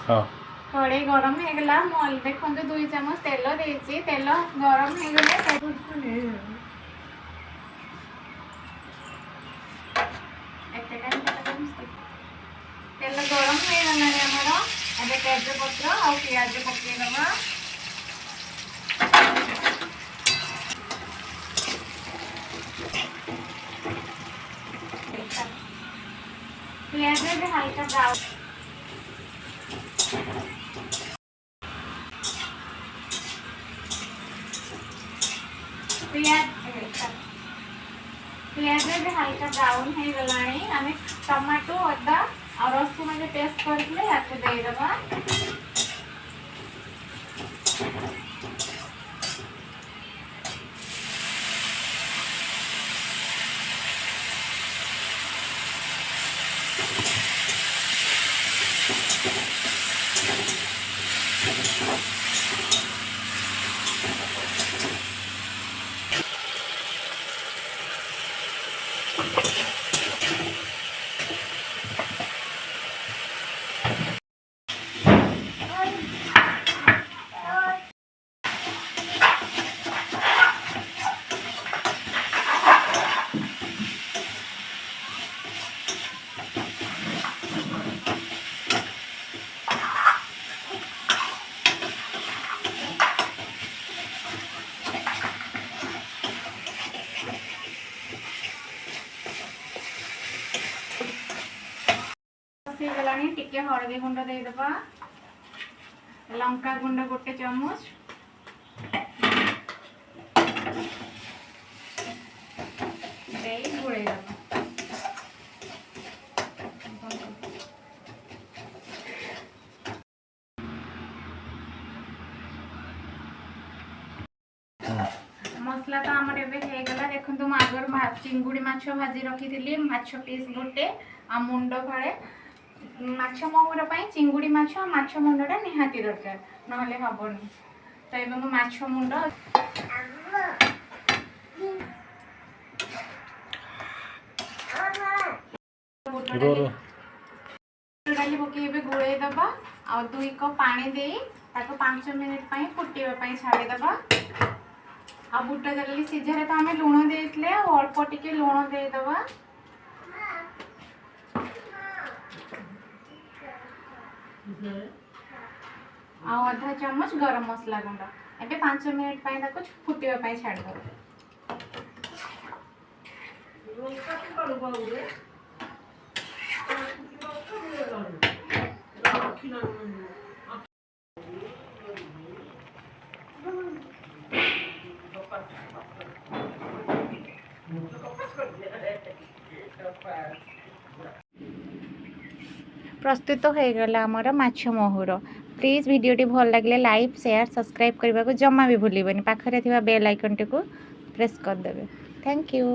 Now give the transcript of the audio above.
हाँ कड़े गरम हो गला मल देखो 2 चामच तेल देती तेल गरम हो गले तेल गरम हो गलानी आमर ए तेजपत्र आ पिज पकईदमा पिज भी हल्का ब्राउन पिज भी हल्का ब्राउन हो गलानी आम टमाटो अदा आ रसुण जो पेस्ट करते देदबा गलानी टिके हलदी गुंड देदबा लंका गुंड 1 चामच घोड़े मसला तो आमर एगला देखो आगर चिंगुड़ी माछ भाजी रखी थी माछ पीस गोटे आ मुंड फाड़े माछ महुर चिंगुड़ी माछ माछ मुंडा निहाती दरकार ना हेबनी तो ये माछ मुंड डाली पकईबे गोले दबा आ 2 कप पानी दे 5 मिनिट फुटाई छाड़ीदबा आ बुट डाली सीझे तो आम लुण देते अल्प टिके लुण देदबा आधा चामच गरम मसला गुंड ए 5 मिनिट फुटाई छाड़ीदबा प्रस्तुत हो गला आमर माछ महुर प्लीज वीडियोटी भल लगे लाइक शेयर सब्सक्राइब करने को जमा भी भूलबनी पाखरे बेल आइकन टी प्रेस करदे थैंक यू।